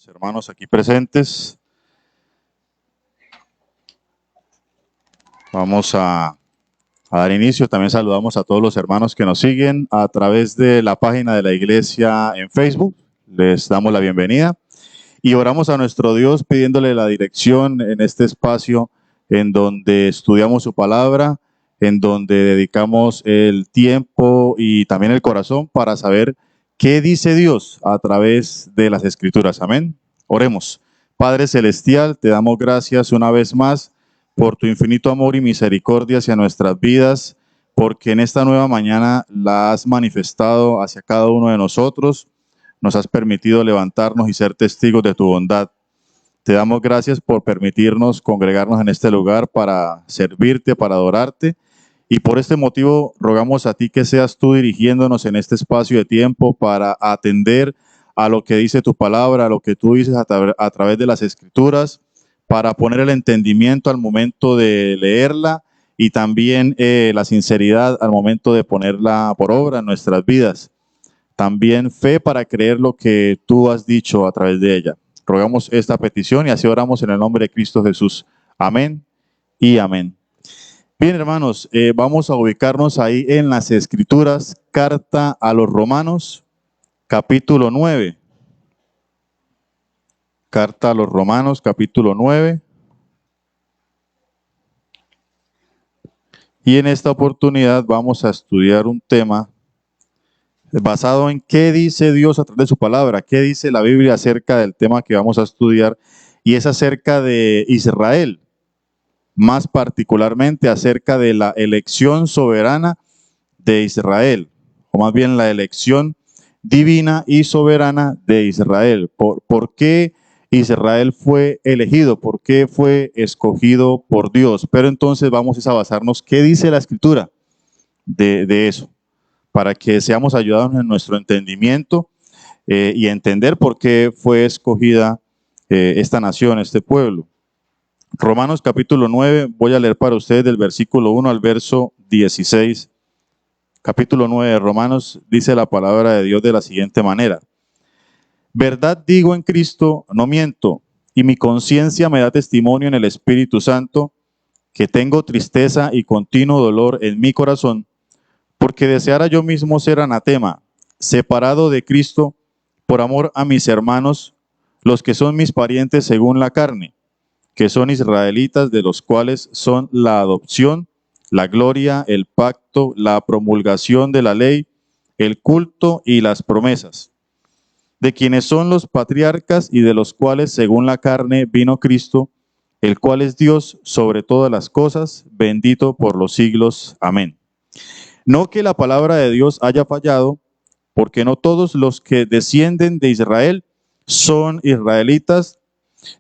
Hermanos aquí presentes, vamos a dar inicio. También saludamos a todos los hermanos que nos siguen a través de la página de la iglesia en Facebook. Les damos la bienvenida y oramos a nuestro Dios pidiéndole la dirección en este espacio en donde estudiamos su palabra, en donde dedicamos el tiempo y también el corazón para saber qué dice Dios a través de las Escrituras. Amén. Oremos. Padre Celestial, te damos gracias una vez más por tu infinito amor y misericordia hacia nuestras vidas, porque en esta nueva mañana la has manifestado hacia cada uno de nosotros. Nos has permitido levantarnos y ser testigos de tu bondad. Te damos gracias por permitirnos congregarnos en este lugar para servirte, para adorarte. Y por este motivo rogamos a ti que seas tú dirigiéndonos en este espacio de tiempo para atender a lo que dice tu palabra, a lo que tú dices a través de las Escrituras, para poner el entendimiento al momento de leerla y también la sinceridad al momento de ponerla por obra en nuestras vidas. También fe para creer lo que tú has dicho a través de ella. Rogamos esta petición y así oramos en el nombre de Cristo Jesús. Amén y amén. Bien, hermanos, vamos a ubicarnos ahí en las Escrituras, carta a los Romanos, capítulo 9. Carta a los Romanos, capítulo 9. Y en esta oportunidad vamos a estudiar un tema basado en qué dice Dios a través de su palabra, qué dice la Biblia acerca del tema que vamos a estudiar, y es acerca de Israel, más particularmente acerca de la elección soberana de Israel, o más bien la elección divina y soberana de Israel. ¿Por qué Israel fue elegido? ¿Por qué fue escogido por Dios? Pero entonces vamos a basarnos, ¿qué dice la Escritura de eso? Para que seamos ayudados en nuestro entendimiento y entender por qué fue escogida esta nación, este pueblo. Romanos capítulo 9, voy a leer para ustedes del versículo 1 al verso 16. Capítulo 9 de Romanos dice la palabra de Dios de la siguiente manera. Verdad digo en Cristo, no miento, y mi conciencia me da testimonio en el Espíritu Santo, que tengo tristeza y continuo dolor en mi corazón, porque deseara yo mismo ser anatema, separado de Cristo, por amor a mis hermanos, los que son mis parientes según la carne, que son israelitas, de los cuales son la adopción, la gloria, el pacto, la promulgación de la ley, el culto y las promesas, de quienes son los patriarcas y de los cuales según la carne vino Cristo, el cual es Dios sobre todas las cosas, bendito por los siglos. Amén. No que la palabra de Dios haya fallado, porque no todos los que descienden de Israel son israelitas,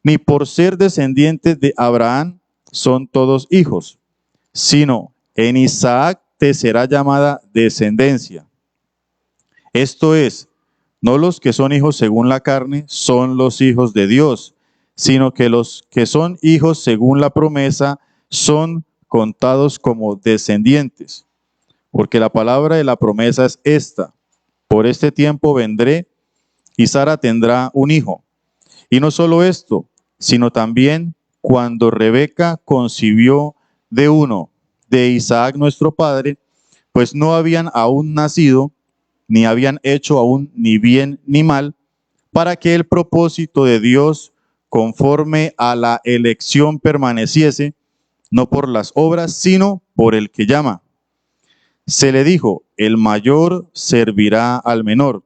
ni por ser descendientes de Abraham son todos hijos, sino en Isaac te será llamada descendencia. Esto es, no los que son hijos según la carne son los hijos de Dios, sino que los que son hijos según la promesa son contados como descendientes. Porque la palabra de la promesa es esta: por este tiempo vendré y Sara tendrá un hijo. Y no solo esto, sino también cuando Rebeca concibió de uno, de Isaac nuestro padre, pues no habían aún nacido, ni habían hecho aún ni bien ni mal, para que el propósito de Dios conforme a la elección permaneciese, no por las obras, sino por el que llama. Se le dijo, el mayor servirá al menor,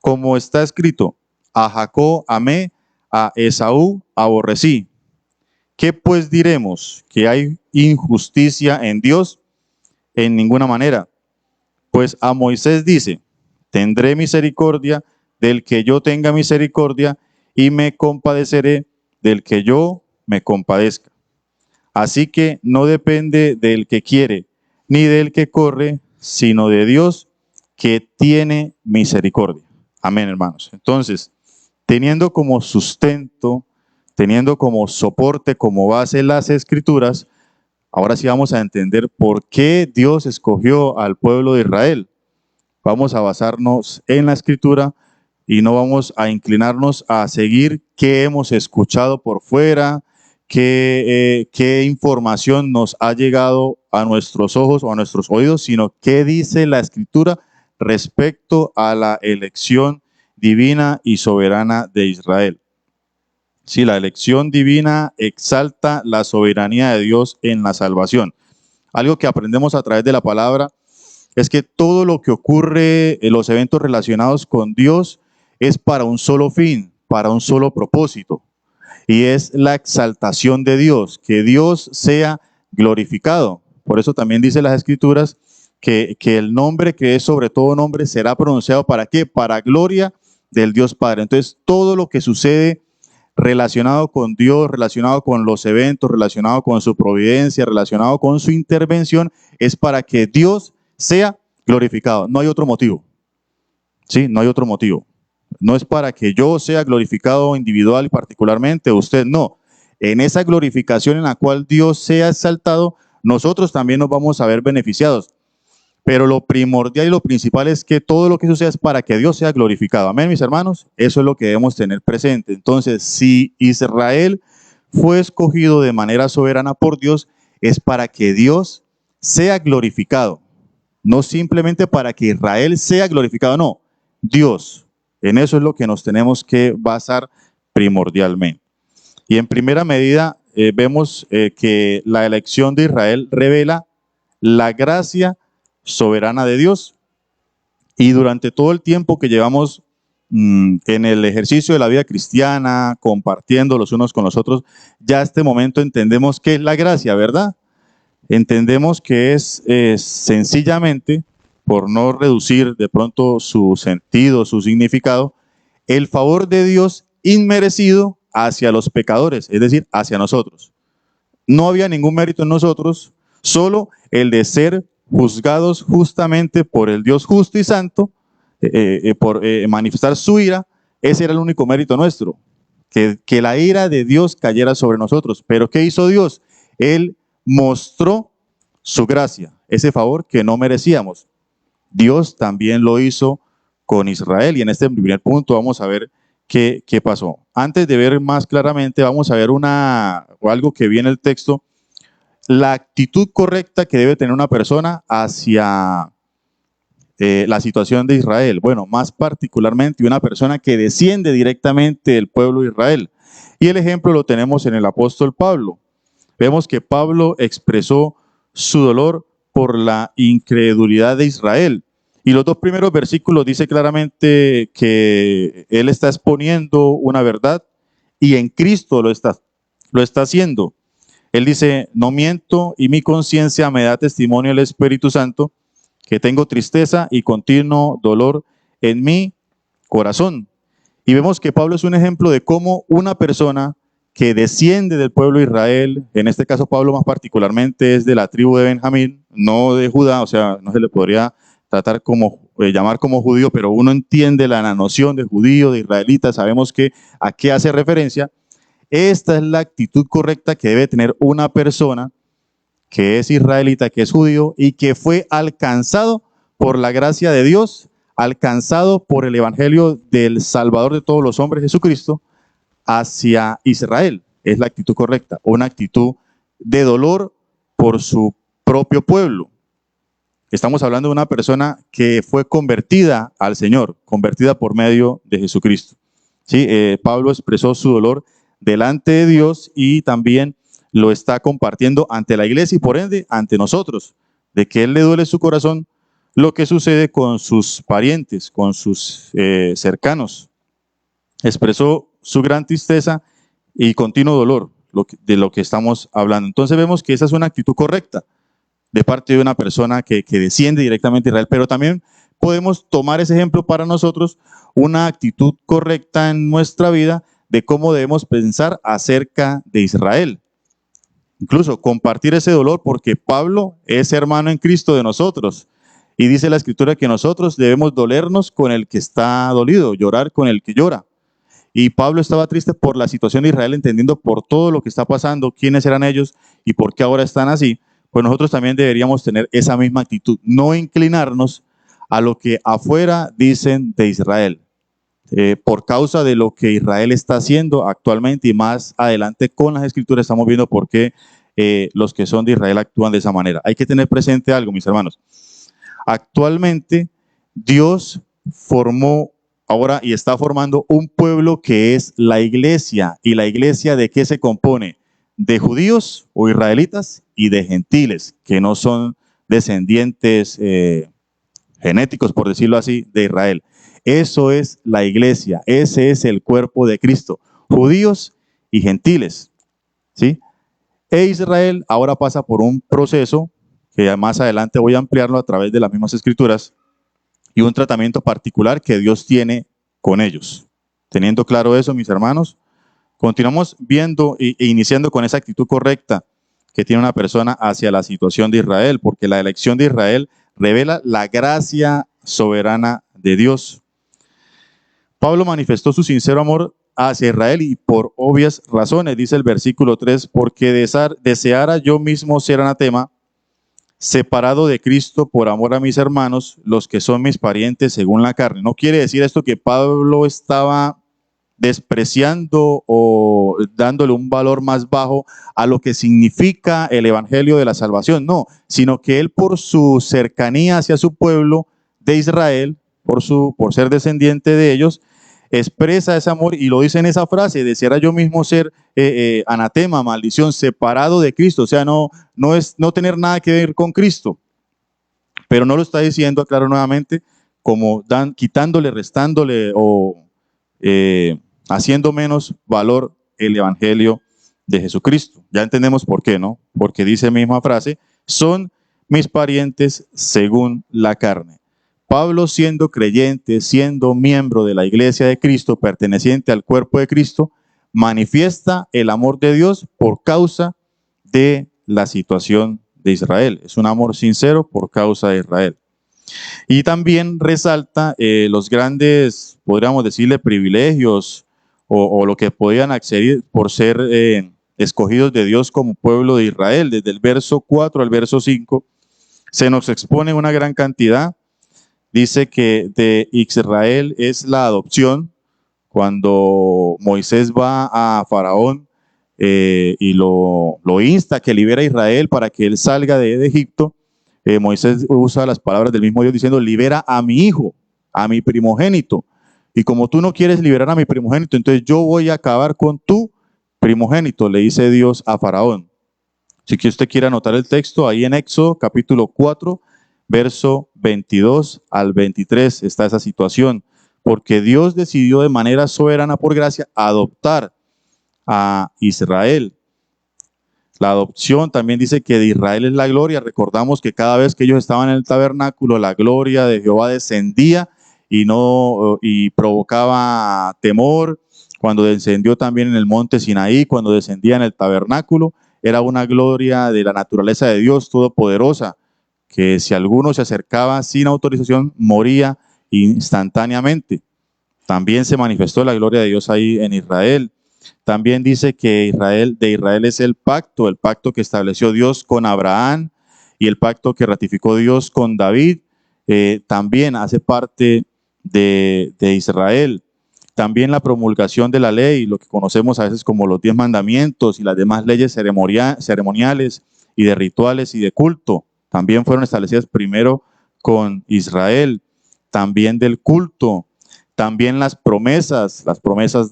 como está escrito, a Jacob amé, a Esaú aborrecí. ¿Qué pues diremos? ¿Que hay injusticia en Dios? En ninguna manera. Pues a Moisés dice, tendré misericordia del que yo tenga misericordia y me compadeceré del que yo me compadezca. Así que no depende del que quiere, ni del que corre, sino de Dios que tiene misericordia. Amén, hermanos. Entonces, teniendo como sustento, teniendo como soporte, como base las Escrituras, ahora sí vamos a entender por qué Dios escogió al pueblo de Israel. Vamos a basarnos en la Escritura y no vamos a inclinarnos a seguir qué hemos escuchado por fuera, qué información nos ha llegado a nuestros ojos o a nuestros oídos, sino qué dice la Escritura respecto a la elección divina y soberana de Israel. Sí, la elección divina exalta la soberanía de Dios en la salvación. Algo que aprendemos a través de la palabra es que todo lo que ocurre en los eventos relacionados con Dios es para un solo fin, para un solo propósito. Y es la exaltación de Dios, que Dios sea glorificado. Por eso también dice las Escrituras que el nombre que es sobre todo nombre será pronunciado ¿para qué? Para gloria del Dios Padre. Entonces, todo lo que sucede relacionado con Dios, relacionado con los eventos, relacionado con su providencia, relacionado con su intervención, es para que Dios sea glorificado. No hay otro motivo. Sí, no hay otro motivo. No es para que yo sea glorificado individual y particularmente, usted no. En esa glorificación en la cual Dios sea exaltado, nosotros también nos vamos a ver beneficiados. Pero lo primordial y lo principal es que todo lo que suceda es para que Dios sea glorificado. Amén, mis hermanos. Eso es lo que debemos tener presente. Entonces, si Israel fue escogido de manera soberana por Dios, es para que Dios sea glorificado. No simplemente para que Israel sea glorificado, no. Dios. En eso es lo que nos tenemos que basar primordialmente. Y en primera medida vemos que la elección de Israel revela la gracia soberana de Dios. Y durante todo el tiempo que llevamos en el ejercicio de la vida cristiana, compartiendo los unos con los otros, ya a este momento entendemos qué es la gracia, ¿verdad? Entendemos que es sencillamente, por no reducir de pronto su sentido, su significado, el favor de Dios inmerecido hacia los pecadores, es decir, hacia nosotros. No había ningún mérito en nosotros, solo el de ser juzgados justamente por el Dios justo y santo, por manifestar su ira. Ese era el único mérito nuestro, que la ira de Dios cayera sobre nosotros. Pero ¿qué hizo Dios? Él mostró su gracia, ese favor que no merecíamos. Dios también lo hizo con Israel, y en este primer punto vamos a ver qué pasó. Antes de ver más claramente, vamos a ver algo que viene en el texto, la actitud correcta que debe tener una persona hacia la situación de Israel. Bueno, más particularmente una persona que desciende directamente del pueblo de Israel. Y el ejemplo lo tenemos en el apóstol Pablo. Vemos que Pablo expresó su dolor por la incredulidad de Israel. Y los dos primeros versículos dice claramente que él está exponiendo una verdad y en Cristo lo está haciendo. Él dice, no miento y mi conciencia me da testimonio el Espíritu Santo que tengo tristeza y continuo dolor en mi corazón. Y vemos que Pablo es un ejemplo de cómo una persona que desciende del pueblo de Israel, en este caso Pablo más particularmente es de la tribu de Benjamín, no de Judá, o sea, no se le podría tratar como, llamar como judío, pero uno entiende la noción de judío, de israelita, sabemos a qué hace referencia. Esta es la actitud correcta que debe tener una persona que es israelita, que es judío y que fue alcanzado por la gracia de Dios, alcanzado por el evangelio del Salvador de todos los hombres, Jesucristo, hacia Israel. Es la actitud correcta, una actitud de dolor por su propio pueblo. Estamos hablando de una persona que fue convertida al Señor, convertida por medio de Jesucristo. ¿Sí? Pablo expresó su dolor delante de Dios y también lo está compartiendo ante la iglesia y por ende ante nosotros, de que él le duele su corazón lo que sucede con sus parientes, con sus cercanos. Expresó su gran tristeza y continuo dolor de lo que estamos hablando. Entonces vemos que esa es una actitud correcta de parte de una persona que desciende directamente de Israel, pero también podemos tomar ese ejemplo para nosotros, una actitud correcta en nuestra vida de cómo debemos pensar acerca de Israel. Incluso compartir ese dolor porque Pablo es hermano en Cristo de nosotros. Y dice la Escritura que nosotros debemos dolernos con el que está dolido, llorar con el que llora. Y Pablo estaba triste por la situación de Israel, entendiendo por todo lo que está pasando, quiénes eran ellos y por qué ahora están así. Pues nosotros también deberíamos tener esa misma actitud, no inclinarnos a lo que afuera dicen de Israel. por causa de lo que Israel está haciendo actualmente, y más adelante con las escrituras estamos viendo por qué los que son de Israel actúan de esa manera. Hay que tener presente algo, mis hermanos. Actualmente Dios formó ahora y está formando un pueblo que es la iglesia. ¿Y la iglesia de qué se compone? De judíos o israelitas y de gentiles, que no son descendientes genéticos, por decirlo así, de Israel. Eso es la iglesia, ese es el cuerpo de Cristo, judíos y gentiles, ¿sí? E Israel ahora pasa por un proceso que más adelante voy a ampliarlo a través de las mismas escrituras, y un tratamiento particular que Dios tiene con ellos. Teniendo claro eso, mis hermanos, continuamos viendo e iniciando con esa actitud correcta que tiene una persona hacia la situación de Israel, porque la elección de Israel revela la gracia soberana de Dios. Pablo manifestó su sincero amor hacia Israel y por obvias razones, dice el versículo 3, porque deseara yo mismo ser anatema, separado de Cristo por amor a mis hermanos, los que son mis parientes según la carne. No quiere decir esto que Pablo estaba despreciando o dándole un valor más bajo a lo que significa el evangelio de la salvación, no, sino que él por su cercanía hacia su pueblo de Israel, por ser descendiente de ellos, expresa ese amor y lo dice en esa frase: deseara yo mismo ser anatema, maldición, separado de Cristo. O sea, no es no tener nada que ver con Cristo, pero no lo está diciendo, aclaro nuevamente, como quitándole, restándole o haciendo menos valor el evangelio de Jesucristo. Ya entendemos por qué, ¿no? Porque dice la misma frase: son mis parientes según la carne. Pablo, siendo creyente, siendo miembro de la iglesia de Cristo, perteneciente al cuerpo de Cristo, manifiesta el amor de Dios por causa de la situación de Israel. Es un amor sincero por causa de Israel. Y también resalta los grandes, podríamos decirle, privilegios o lo que podían acceder por ser escogidos de Dios como pueblo de Israel. Desde el verso 4 al verso 5 se nos expone una gran cantidad. Dice que de Israel es la adopción. Cuando Moisés va a Faraón y lo insta a que libere a Israel para que él salga de Egipto, Moisés usa las palabras del mismo Dios diciendo: libera a mi hijo, a mi primogénito. Y como tú no quieres liberar a mi primogénito, entonces yo voy a acabar con tu primogénito, le dice Dios a Faraón. Si que usted quiere anotar el texto, ahí en Éxodo capítulo 4, verso 22 al 23 está esa situación, porque Dios decidió de manera soberana por gracia adoptar a Israel. La adopción también dice que de Israel es la gloria. Recordamos que cada vez que ellos estaban en el tabernáculo, la gloria de Jehová descendía y provocaba temor. Cuando descendió también en el monte Sinaí, cuando descendía en el tabernáculo, era una gloria de la naturaleza de Dios todopoderosa, que si alguno se acercaba sin autorización, moría instantáneamente. También se manifestó la gloria de Dios ahí en Israel. También dice que de Israel es el pacto que estableció Dios con Abraham y el pacto que ratificó Dios con David. También hace parte de Israel. También la promulgación de la ley, lo que conocemos a veces como los 10 mandamientos y las demás leyes ceremoniales y de rituales y de culto, también fueron establecidas primero con Israel. También del culto, también las promesas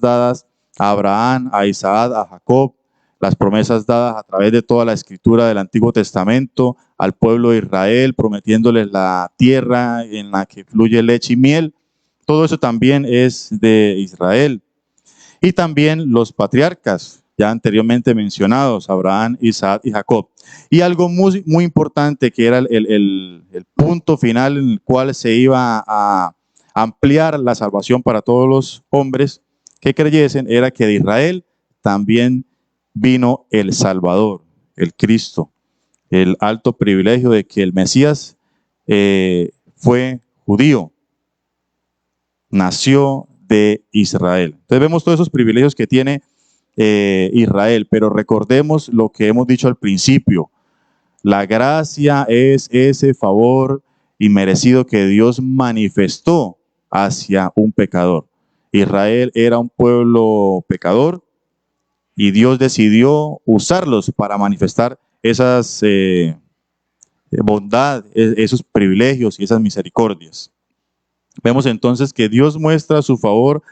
dadas a Abraham, a Isaac, a Jacob, las promesas dadas a través de toda la escritura del Antiguo Testamento al pueblo de Israel, prometiéndoles la tierra en la que fluye leche y miel. Todo eso también es de Israel. Y también los patriarcas, ya anteriormente mencionados, Abraham, Isaac y Jacob. Y algo muy, muy importante, que era el punto final en el cual se iba a ampliar la salvación para todos los hombres que creyesen, era que de Israel también vino el Salvador, el Cristo, el alto privilegio de que el Mesías fue judío, nació de Israel. Entonces vemos todos esos privilegios que tiene Israel, pero recordemos lo que hemos dicho al principio: la gracia es ese favor inmerecido que Dios manifestó hacia un pecador. Israel era un pueblo pecador y Dios decidió usarlos para manifestar esas bondad, esos privilegios y esas misericordias. Vemos entonces que Dios muestra su favor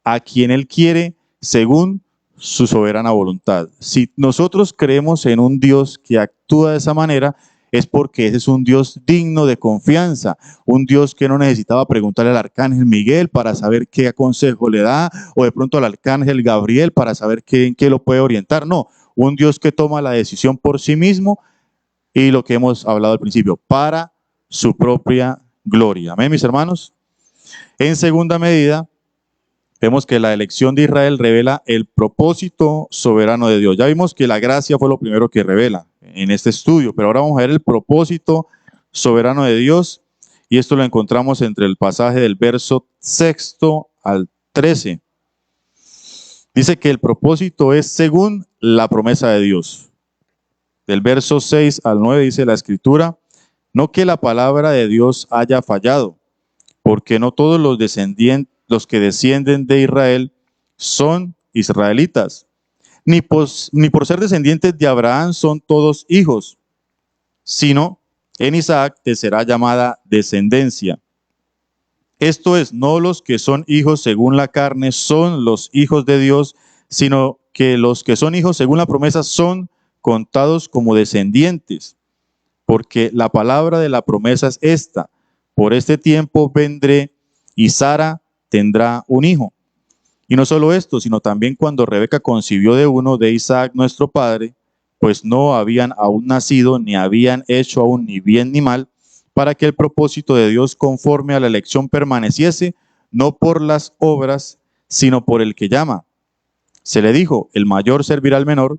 a quien Él quiere según su soberana voluntad. Si nosotros creemos en un Dios que actúa de esa manera, es porque ese es un Dios digno de confianza, un Dios que no necesitaba preguntarle al arcángel Miguel para saber qué consejo le da, o de pronto al arcángel Gabriel para saber en qué lo puede orientar. No, un Dios que toma la decisión por sí mismo y lo que hemos hablado al principio, para su propia gloria. Amén, mis hermanos. En segunda medida, vemos que la elección de Israel revela el propósito soberano de Dios. Ya vimos que la gracia fue lo primero que revela en este estudio, pero ahora vamos a ver el propósito soberano de Dios, y esto lo encontramos entre el pasaje del verso 6 al 13. Dice que el propósito es según la promesa de Dios. Del verso 6 al 9 dice la Escritura, no que la palabra de Dios haya fallado, porque no todos los que descienden de Israel son israelitas, ni por ser descendientes de Abraham son todos hijos, sino en Isaac te será llamada descendencia. Esto es, no los que son hijos según la carne son los hijos de Dios, sino que los que son hijos según la promesa son contados como descendientes, porque la palabra de la promesa es esta: por este tiempo vendré y Sara tendrá un hijo. Y no solo esto, sino también cuando Rebeca concibió de uno de Isaac nuestro padre, pues no habían aún nacido, ni habían hecho aún ni bien ni mal, para que el propósito de Dios conforme a la elección permaneciese, no por las obras, sino por el que llama. Se le dijo, el mayor servirá al menor,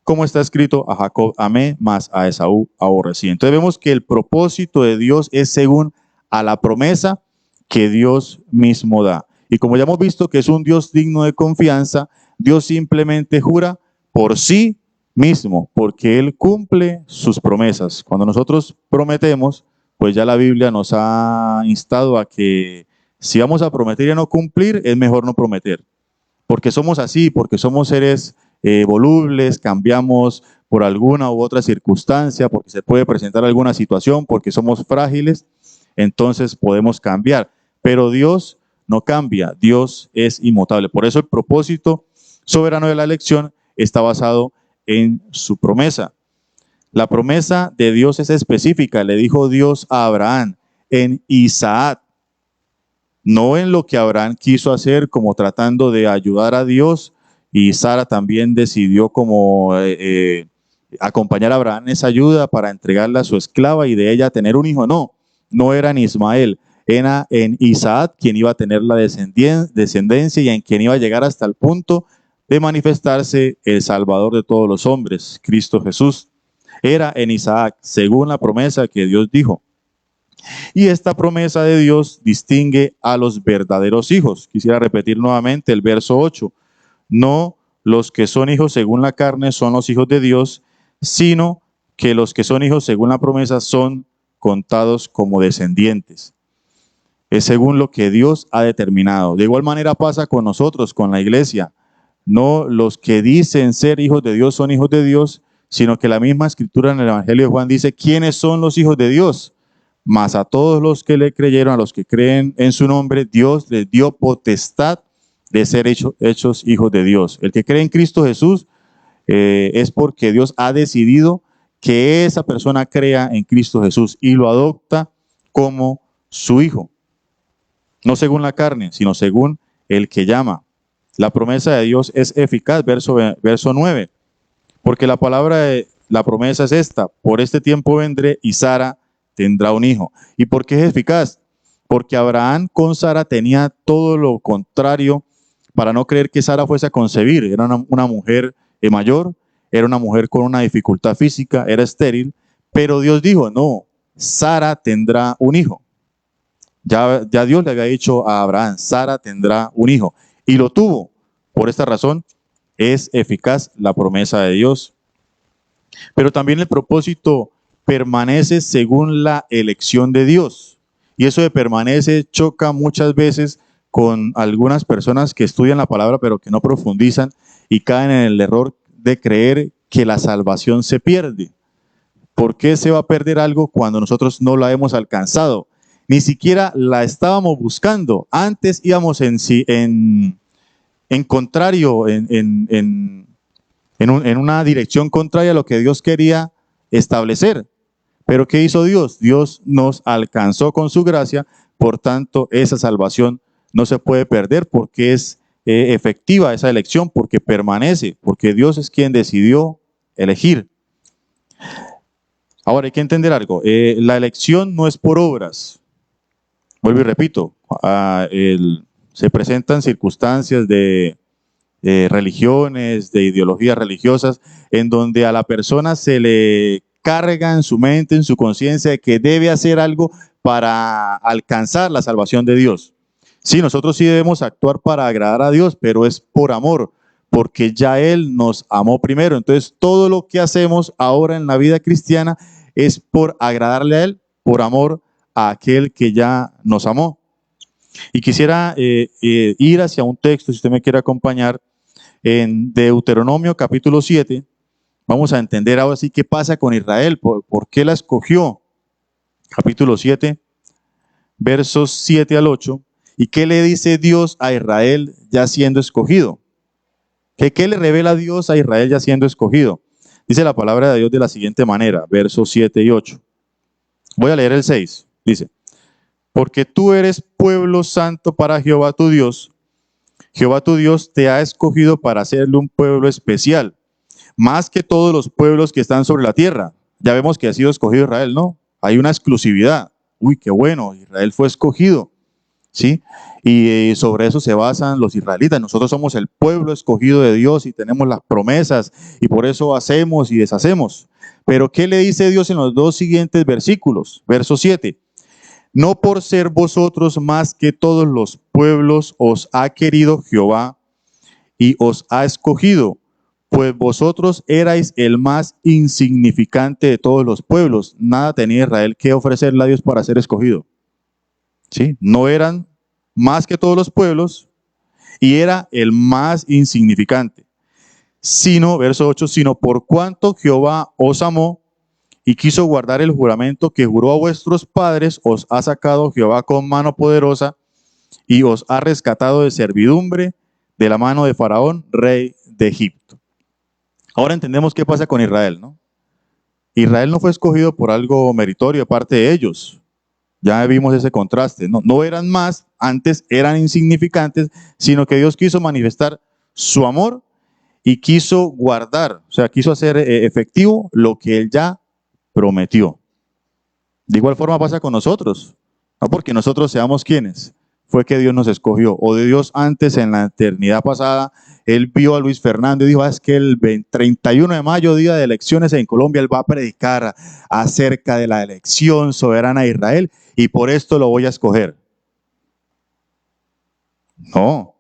como está escrito, a Jacob amé, mas a Esaú aborrecí. Entonces vemos que el propósito de Dios es según a la promesa que Dios mismo da. Y como ya hemos visto que es un Dios digno de confianza, Dios simplemente jura por sí mismo, porque Él cumple sus promesas. Cuando nosotros prometemos, pues ya la Biblia nos ha instado a que si vamos a prometer y a no cumplir, es mejor no prometer. Porque somos así, porque somos seres volubles, cambiamos por alguna u otra circunstancia, porque se puede presentar alguna situación, porque somos frágiles, entonces podemos cambiar. Pero Dios no cambia, Dios es inmutable. Por eso el propósito soberano de la elección está basado en su promesa. La promesa de Dios es específica, le dijo Dios a Abraham, en Isaac. No en lo que Abraham quiso hacer como tratando de ayudar a Dios, y Sara también decidió como acompañar a Abraham en esa ayuda para entregarle a su esclava y de ella tener un hijo. No, no era en Ismael, era en Isaac quien iba a tener la descendencia y en quien iba a llegar hasta el punto de manifestarse el Salvador de todos los hombres, Cristo Jesús. Era en Isaac, según la promesa que Dios dijo. Y esta promesa de Dios distingue a los verdaderos hijos. Quisiera repetir nuevamente el verso 8. No los que son hijos según la carne son los hijos de Dios, sino que los que son hijos según la promesa son contados como descendientes. Es según lo que Dios ha determinado. De igual manera pasa con nosotros, con la iglesia. No los que dicen ser hijos de Dios son hijos de Dios, sino que la misma escritura en el Evangelio de Juan dice, ¿quiénes son los hijos de Dios? Mas a todos los que le creyeron, a los que creen en su nombre, Dios les dio potestad de ser hechos hijos de Dios. El que cree en Cristo Jesús es porque Dios ha decidido que esa persona crea en Cristo Jesús y lo adopta como su hijo. No según la carne, sino según el que llama. La promesa de Dios es eficaz, verso 9. Porque la promesa es esta: por este tiempo vendré y Sara tendrá un hijo. ¿Y por qué es eficaz? Porque Abraham con Sara tenía todo lo contrario para no creer que Sara fuese a concebir. Era una mujer mayor, era una mujer con una dificultad física, era estéril, pero Dios dijo, no, Sara tendrá un hijo. Ya Dios le había dicho a Abraham, Sara tendrá un hijo, y lo tuvo. Por esta razón es eficaz la promesa de Dios. Pero también el propósito permanece según la elección de Dios. Y eso de permanece choca muchas veces con algunas personas que estudian la palabra pero que no profundizan y caen en el error de creer que la salvación se pierde. ¿Por qué se va a perder algo cuando nosotros no la hemos alcanzado? Ni siquiera la estábamos buscando. Antes íbamos en contrario, en una dirección contraria a lo que Dios quería establecer. Pero ¿qué hizo Dios? Dios nos alcanzó con su gracia, por tanto esa salvación no se puede perder porque es efectiva esa elección, porque permanece, porque Dios es quien decidió elegir. Ahora hay que entender algo, la elección no es por obras. Vuelvo y repito, se presentan circunstancias de religiones, de ideologías religiosas, en donde a la persona se le carga en su mente, en su conciencia, de que debe hacer algo para alcanzar la salvación de Dios. Sí, nosotros sí debemos actuar para agradar a Dios, pero es por amor, porque ya Él nos amó primero. Entonces, todo lo que hacemos ahora en la vida cristiana es por agradarle a Él, por amor a aquel que ya nos amó. Y quisiera ir hacia un texto, si usted me quiere acompañar, en Deuteronomio capítulo 7, vamos a entender ahora sí qué pasa con Israel, por qué la escogió. Capítulo 7, versos 7 al 8, y qué le dice Dios a Israel ya siendo escogido. ¿Qué le revela Dios a Israel ya siendo escogido? Dice la palabra de Dios de la siguiente manera, versos 7 y 8. Voy a leer el 6, dice, porque tú eres pueblo santo para Jehová tu Dios. Jehová tu Dios te ha escogido para hacerle un pueblo especial, más que todos los pueblos que están sobre la tierra. Ya vemos que ha sido escogido Israel, ¿no? Hay una exclusividad. Uy, qué bueno, Israel fue escogido, ¿sí? Y sobre eso se basan los israelitas. Nosotros somos el pueblo escogido de Dios y tenemos las promesas y por eso hacemos y deshacemos. Pero ¿qué le dice Dios en los dos siguientes versículos? Verso 7. No por ser vosotros más que todos los pueblos os ha querido Jehová y os ha escogido, pues vosotros erais el más insignificante de todos los pueblos. Nada tenía Israel que ofrecerle a Dios para ser escogido. ¿Sí? No eran más que todos los pueblos y era el más insignificante. Sino, verso 8, sino por cuanto Jehová os amó y quiso guardar el juramento que juró a vuestros padres, os ha sacado Jehová con mano poderosa y os ha rescatado de servidumbre de la mano de Faraón, rey de Egipto. Ahora entendemos qué pasa con Israel, ¿no? Israel no fue escogido por algo meritorio de parte de ellos. Ya vimos ese contraste. No eran más, antes eran insignificantes, sino que Dios quiso manifestar su amor y quiso guardar, o sea, quiso hacer efectivo lo que Él ya prometió. De igual forma pasa con nosotros, no porque nosotros seamos quienes, fue que Dios nos escogió, o de Dios antes en la eternidad pasada, Él vio a Luis Fernando y dijo, es que el 31 de mayo, día de elecciones en Colombia, Él va a predicar acerca de la elección soberana de Israel y por esto lo voy a escoger. No,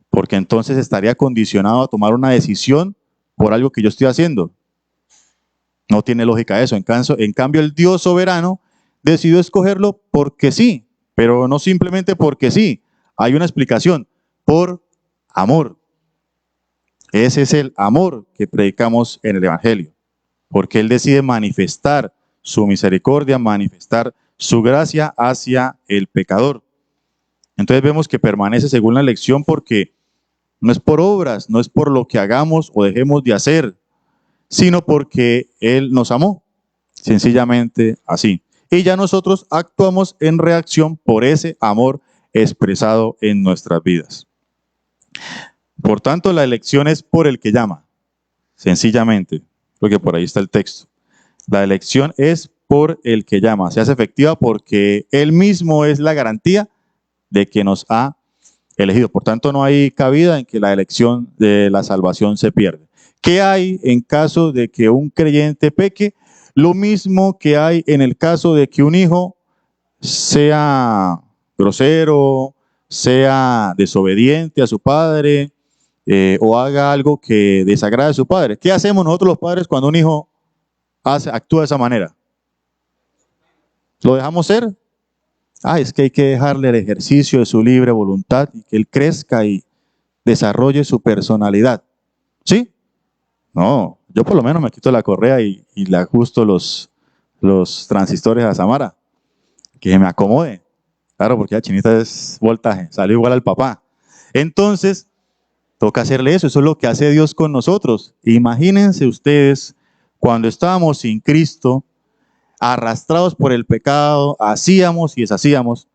porque entonces estaría condicionado a tomar una decisión por algo que yo estoy haciendo. No tiene lógica eso. En cambio, el Dios soberano decidió escogerlo porque sí, pero no simplemente porque sí. Hay una explicación, por amor. Ese es el amor que predicamos en el Evangelio, porque Él decide manifestar su misericordia, manifestar su gracia hacia el pecador. Entonces vemos que permanece según la elección porque no es por obras, no es por lo que hagamos o dejemos de hacer, sino porque Él nos amó, sencillamente así. Y ya nosotros actuamos en reacción por ese amor expresado en nuestras vidas. Por tanto, la elección es por el que llama, sencillamente, porque por ahí está el texto. La elección es por el que llama, se hace efectiva porque Él mismo es la garantía de que nos ha elegido. Por tanto, no hay cabida en que la elección de la salvación se pierda. ¿Qué hay en caso de que un creyente peque? Lo mismo que hay en el caso de que un hijo sea grosero, sea desobediente a su padre o haga algo que desagrade a su padre. ¿Qué hacemos nosotros los padres cuando un hijo actúa de esa manera? ¿Lo dejamos ser? Es que hay que dejarle el ejercicio de su libre voluntad y que él crezca y desarrolle su personalidad. ¿Sí? No, yo por lo menos me quito la correa y le ajusto los transistores a Samara, que me acomode. Claro, porque la chinita es voltaje, salió igual al papá. Entonces, toca hacerle eso es lo que hace Dios con nosotros. Imagínense ustedes, cuando estábamos sin Cristo, arrastrados por el pecado, hacíamos y deshacíamos,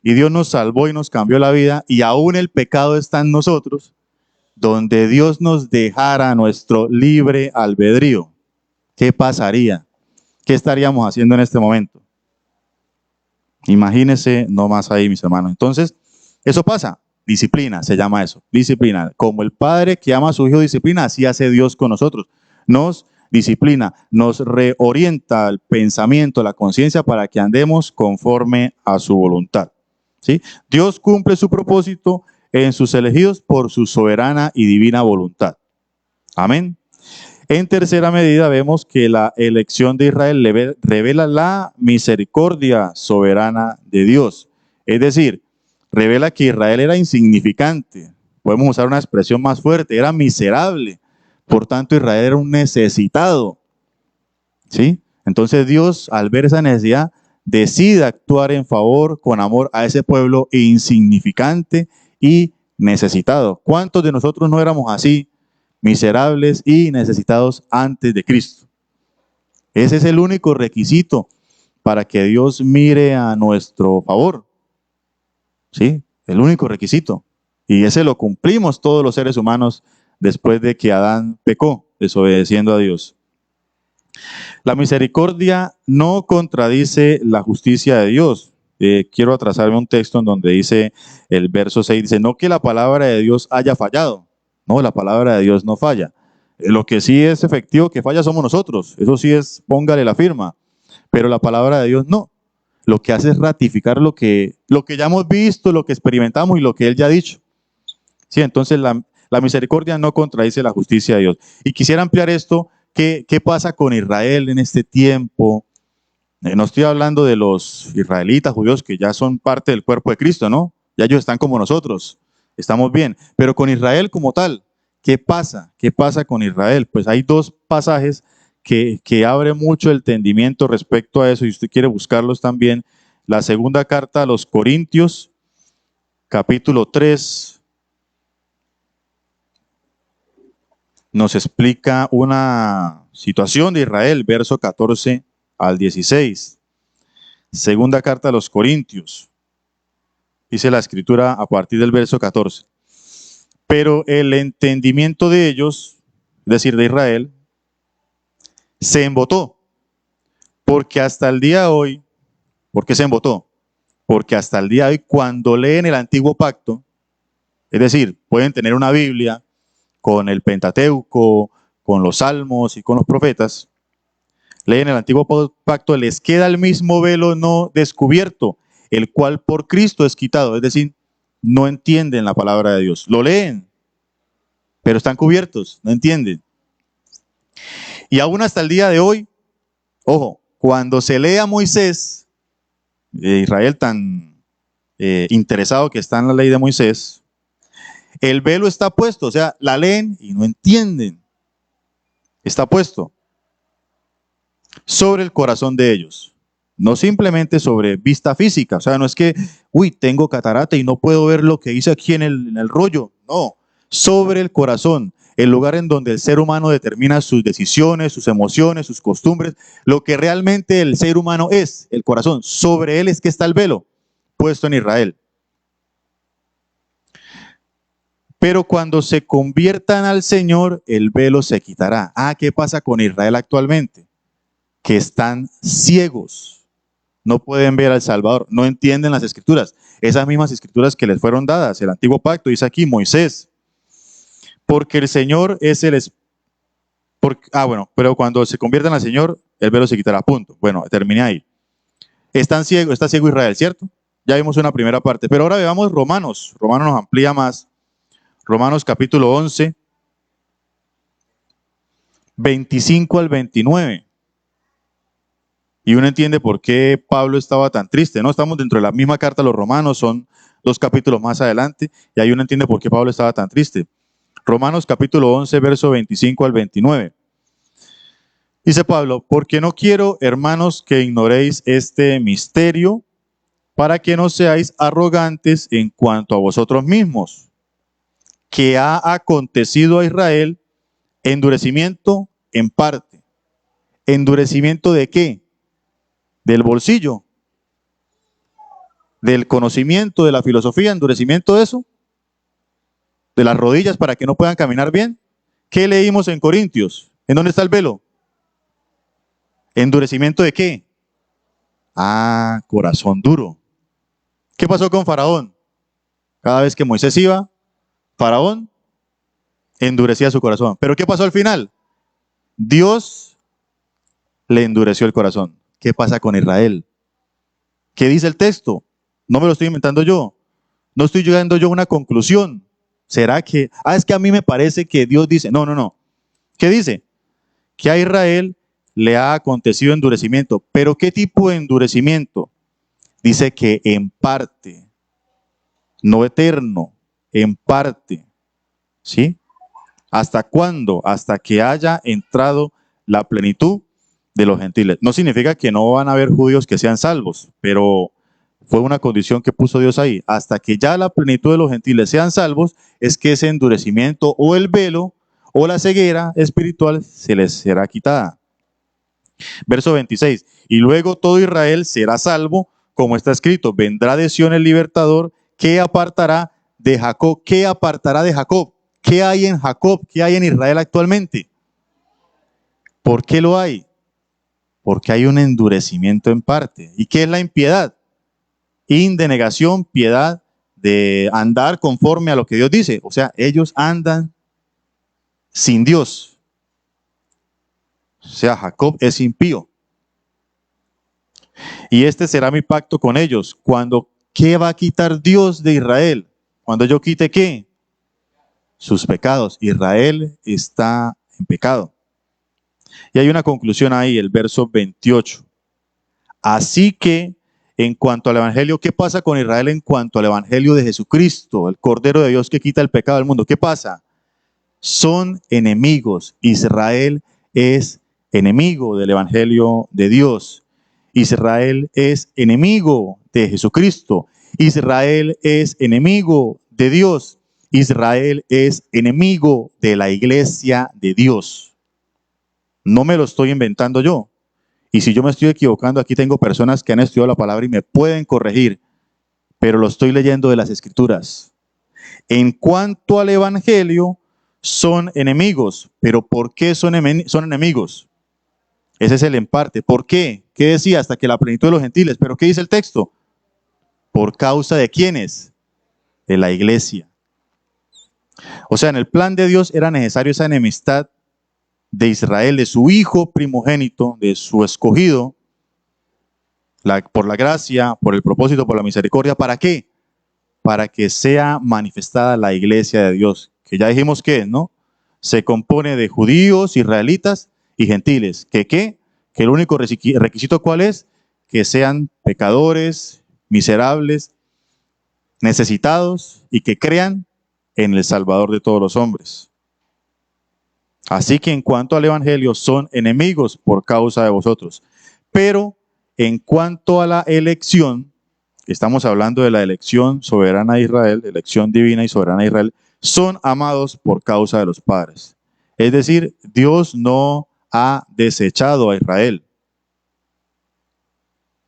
y Dios nos salvó y nos cambió la vida, y aún el pecado está en nosotros, donde Dios nos dejara nuestro libre albedrío. ¿Qué pasaría? ¿Qué estaríamos haciendo en este momento? Imagínense nomás ahí, mis hermanos. Entonces, eso pasa. Disciplina, se llama eso. Disciplina. Como el padre que ama a su hijo disciplina, así hace Dios con nosotros. Nos disciplina, nos reorienta el pensamiento, la conciencia para que andemos conforme a su voluntad. ¿Sí? Dios cumple su propósito en sus elegidos por su soberana y divina voluntad. Amén. En tercera medida vemos que la elección de Israel revela la misericordia soberana de Dios. Es decir, revela que Israel era insignificante. Podemos usar una expresión más fuerte, era miserable. Por tanto, Israel era un necesitado. ¿Sí? Entonces Dios, al ver esa necesidad, decide actuar en favor, con amor a ese pueblo insignificante y necesitado. ¿Cuántos de nosotros no éramos así? Miserables y necesitados antes de Cristo. Ese es el único requisito para que Dios mire a nuestro favor. ¿Sí? El único requisito. Y ese lo cumplimos todos los seres humanos después de que Adán pecó, desobedeciendo a Dios. La misericordia no contradice la justicia de Dios. Quiero atrasarme un texto en donde dice, el verso 6 dice, no que la palabra de Dios haya fallado. No, la palabra de Dios no falla. Lo que sí es efectivo que falla somos nosotros. Eso sí es, póngale la firma. Pero la palabra de Dios no. Lo que hace es ratificar lo que ya hemos visto, lo que experimentamos y lo que Él ya ha dicho. Sí, entonces la misericordia no contradice la justicia de Dios. Y quisiera ampliar esto. ¿Qué pasa con Israel en este tiempo? No estoy hablando de los israelitas, judíos, que ya son parte del cuerpo de Cristo, ¿no? Ya ellos están como nosotros, estamos bien. Pero con Israel como tal, ¿qué pasa? ¿Qué pasa con Israel? Pues hay dos pasajes que abren mucho el entendimiento respecto a eso, y usted quiere buscarlos también. La segunda carta a los Corintios, capítulo 3, nos explica una situación de Israel, verso 14 al 16. Segunda carta a los Corintios. Dice la escritura a partir del verso 14. Pero el entendimiento de ellos, es decir, de Israel, se embotó. Porque hasta el día de hoy, ¿por qué se embotó? Porque hasta el día de hoy, cuando leen el antiguo pacto, es decir, pueden tener una Biblia con el Pentateuco, con los Salmos y con los profetas, leen el antiguo pacto, les queda el mismo velo no descubierto, el cual por Cristo es quitado. Es decir, no entienden la palabra de Dios. Lo leen, pero están cubiertos, no entienden. Y aún hasta el día de hoy, ojo, cuando se lee a Moisés, de Israel tan interesado que está en la ley de Moisés, el velo está puesto, o sea, la leen y no entienden. Está puesto sobre el corazón de ellos. No simplemente sobre vista física. O sea, no es que, tengo catarata y no puedo ver lo que dice aquí en el rollo. No, sobre el corazón, el lugar en donde el ser humano determina sus decisiones, sus emociones, sus costumbres, lo que realmente el ser humano es, el corazón. Sobre él es que está el velo, puesto en Israel. Pero cuando se conviertan al Señor, el velo se quitará. ¿Qué pasa con Israel actualmente? Que están ciegos. No pueden ver al Salvador, no entienden las escrituras. Esas mismas escrituras que les fueron dadas, el antiguo pacto, dice aquí Moisés. Porque el Señor es pero cuando se conviertan al Señor, el velo se quitará, punto. Bueno, terminé ahí. Está ciego Israel, ¿cierto? Ya vimos una primera parte, pero ahora veamos Romanos. Romanos nos amplía más. Romanos capítulo 11, 25 al 29. Y uno entiende por qué Pablo estaba tan triste, ¿no? Estamos dentro de la misma carta a los Romanos, son 2 capítulos más adelante, y ahí uno entiende por qué Pablo estaba tan triste. Romanos capítulo 11, verso 25 al 29. Dice Pablo, porque no quiero, hermanos, que ignoréis este misterio, para que no seáis arrogantes en cuanto a vosotros mismos, que ha acontecido a Israel endurecimiento en parte. ¿Endurecimiento de qué? Del bolsillo, del conocimiento, de la filosofía, endurecimiento de eso, de las rodillas para que no puedan caminar bien. ¿Qué leímos en Corintios? ¿En dónde está el velo? ¿Endurecimiento de qué? Ah, corazón duro. ¿Qué pasó con Faraón? Cada vez que Moisés iba, Faraón endurecía su corazón. ¿Pero qué pasó al final? Dios le endureció el corazón. ¿Qué pasa con Israel? ¿Qué dice el texto? No me lo estoy inventando yo. No estoy llegando yo a una conclusión. ¿Será que? Es que a mí me parece que Dios dice. No, no, no. ¿Qué dice? Que a Israel le ha acontecido endurecimiento. ¿Pero qué tipo de endurecimiento? Dice que en parte, no eterno, en parte. ¿Sí? ¿Hasta cuándo? Hasta que haya entrado la plenitud de los gentiles. No significa que no van a haber judíos que sean salvos, pero fue una condición que puso Dios ahí. Hasta que ya la plenitud de los gentiles sean salvos, es que ese endurecimiento o el velo o la ceguera espiritual se les será quitada. Verso 26. Y luego todo Israel será salvo, como está escrito, vendrá de Sión el libertador, que apartará de Jacob. ¿Qué apartará de Jacob? ¿Qué hay en Jacob? ¿Qué hay en Israel actualmente? ¿Por qué lo hay? Porque hay un endurecimiento en parte. ¿Y qué es la impiedad? Indenegación, piedad, de andar conforme a lo que Dios dice. O sea, ellos andan sin Dios. O sea, Jacob es impío. Y este será mi pacto con ellos. Cuando, ¿qué va a quitar Dios de Israel? Cuando yo quite, ¿qué? Sus pecados. Israel está en pecado. Y hay una conclusión ahí, el verso 28. Así que, en cuanto al evangelio, ¿qué pasa con Israel en cuanto al evangelio de Jesucristo, el Cordero de Dios que quita el pecado del mundo? ¿Qué pasa? Son enemigos. Israel es enemigo del evangelio de Dios. Israel es enemigo de Jesucristo. Israel es enemigo de Dios. Israel es enemigo de la iglesia de Dios. No me lo estoy inventando yo. Y si yo me estoy equivocando, aquí tengo personas que han estudiado la palabra y me pueden corregir, pero lo estoy leyendo de las Escrituras. En cuanto al evangelio, son enemigos. ¿Pero por qué son enemigos? Ese es el en parte. ¿Por qué? ¿Qué decía? Hasta que la plenitud de los gentiles. ¿Pero qué dice el texto? ¿Por causa de quiénes? De la iglesia. O sea, en el plan de Dios era necesario esa enemistad de Israel, de su hijo primogénito, de su escogido, por la gracia, por el propósito, por la misericordia. ¿Para qué? Para que sea manifestada la iglesia de Dios, que ya dijimos que es, ¿no? Se compone de judíos, israelitas y gentiles. ¿Qué? Que el único requisito ¿cuál es? Que sean pecadores, miserables, necesitados y que crean en el Salvador de todos los hombres. Así que en cuanto al evangelio, son enemigos por causa de vosotros. Pero en cuanto a la elección, estamos hablando de la elección soberana de Israel, elección divina y soberana de Israel, son amados por causa de los padres. Es decir, Dios no ha desechado a Israel.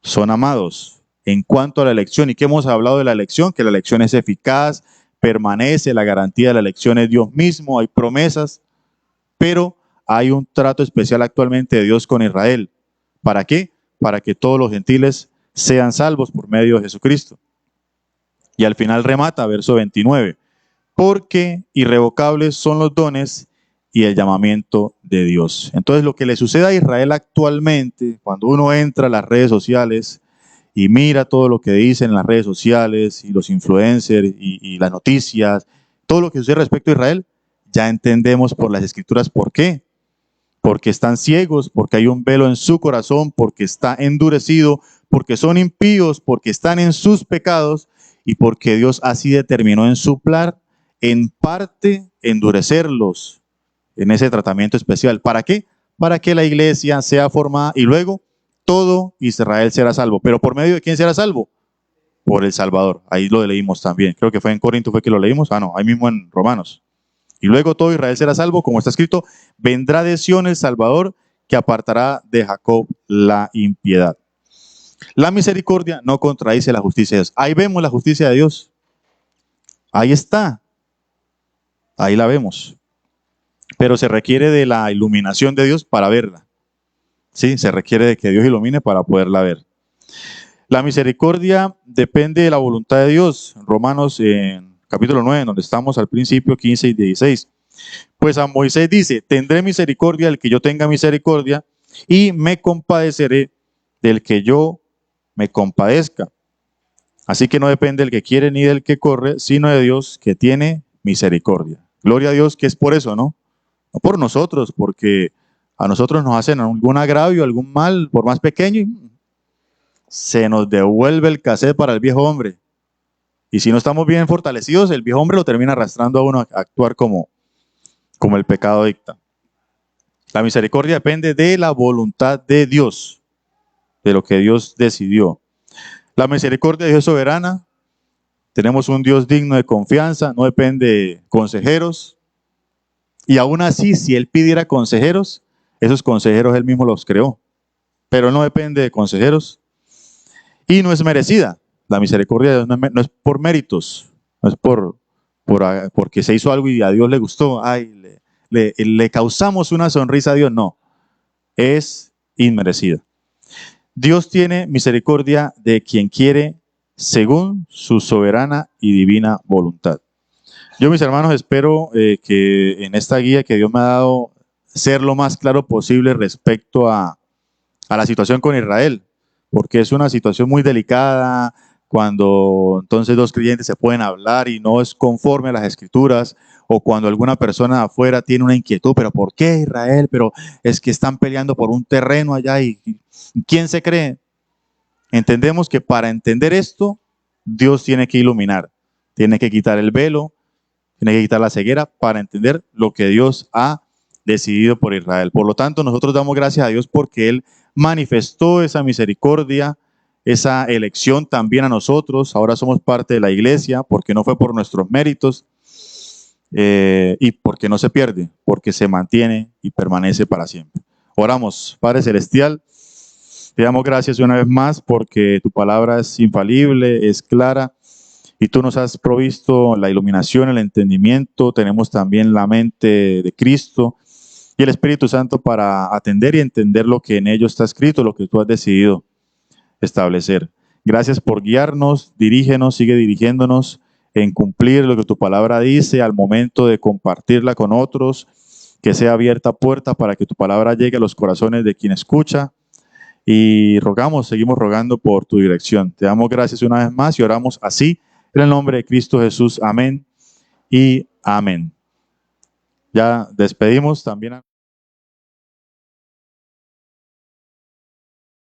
Son amados. En cuanto a la elección, ¿y qué hemos hablado de la elección? Que la elección es eficaz, permanece, la garantía de la elección es Dios mismo, hay promesas, pero hay un trato especial actualmente de Dios con Israel. ¿Para qué? Para que todos los gentiles sean salvos por medio de Jesucristo. Y al final remata, verso 29, porque irrevocables son los dones y el llamamiento de Dios. Entonces, lo que le sucede a Israel actualmente, cuando uno entra a las redes sociales y mira todo lo que dicen en las redes sociales y los influencers y las noticias, todo lo que sucede respecto a Israel, ya entendemos por las Escrituras por qué. porque están ciegos, porque hay un velo en su corazón, porque está endurecido, porque son impíos, porque están en sus pecados y porque Dios así determinó en su plan, en parte, endurecerlos en ese tratamiento especial. ¿Para qué? Para que la iglesia sea formada y luego todo Israel será salvo. ¿Pero por medio de quién será salvo? Por el Salvador. Ahí lo leímos también. Creo que fue en Corinto fue que lo leímos. No, ahí mismo en Romanos. Y luego todo Israel será salvo, como está escrito, vendrá de Sión el Salvador, que apartará de Jacob la impiedad. La misericordia no contradice la justicia de Dios. Ahí vemos la justicia de Dios. Ahí está. Ahí la vemos. Pero se requiere de la iluminación de Dios para verla. Sí, se requiere de que Dios ilumine para poderla ver. La misericordia depende de la voluntad de Dios. Romanos en capítulo 9, donde estamos al principio, 15 y 16. Pues a Moisés dice, tendré misericordia del que yo tenga misericordia y me compadeceré del que yo me compadezca. Así que no depende del que quiere ni del que corre, sino de Dios que tiene misericordia. Gloria a Dios que es por eso, ¿no? No por nosotros, porque a nosotros nos hacen algún agravio, algún mal, por más pequeño, y se nos devuelve el cassette para el viejo hombre. Y si no estamos bien fortalecidos, el viejo hombre lo termina arrastrando a uno a actuar como el pecado dicta. La misericordia depende de la voluntad de Dios, de lo que Dios decidió. La misericordia de Dios es soberana. Tenemos un Dios digno de confianza, no depende de consejeros. Y aún así, si Él pidiera consejeros, esos consejeros Él mismo los creó. Pero no depende de consejeros. Y no es merecida. La misericordia de Dios no es por méritos, no es porque se hizo algo y a Dios le gustó. Ay, le causamos una sonrisa a Dios. No, es inmerecida. Dios tiene misericordia de quien quiere según su soberana y divina voluntad. Yo, mis hermanos, espero que en esta guía que Dios me ha dado ser lo más claro posible respecto a la situación con Israel, porque es una situación muy delicada cuando entonces dos creyentes se pueden hablar y no es conforme a las escrituras, o cuando alguna persona de afuera tiene una inquietud, pero ¿por qué Israel? Pero es que están peleando por un terreno allá y ¿quién se cree? Entendemos que para entender esto, Dios tiene que iluminar, tiene que quitar el velo, tiene que quitar la ceguera para entender lo que Dios ha decidido por Israel. Por lo tanto, nosotros damos gracias a Dios porque Él manifestó esa misericordia, esa elección también a nosotros. Ahora somos parte de la iglesia porque no fue por nuestros méritos y porque no se pierde, porque se mantiene y permanece para siempre. Oramos, Padre Celestial, te damos gracias una vez más porque tu palabra es infalible, es clara. Y tú nos has provisto la iluminación, el entendimiento, tenemos también la mente de Cristo y el Espíritu Santo para atender y entender lo que en ello está escrito, lo que tú has decidido establecer. Gracias por guiarnos, dirígenos, sigue dirigiéndonos en cumplir lo que tu palabra dice al momento de compartirla con otros, que sea abierta puerta para que tu palabra llegue a los corazones de quien escucha. Y seguimos rogando por tu dirección. Te damos gracias una vez más y oramos así. En el nombre de Cristo Jesús, amén y amén. Ya despedimos también a...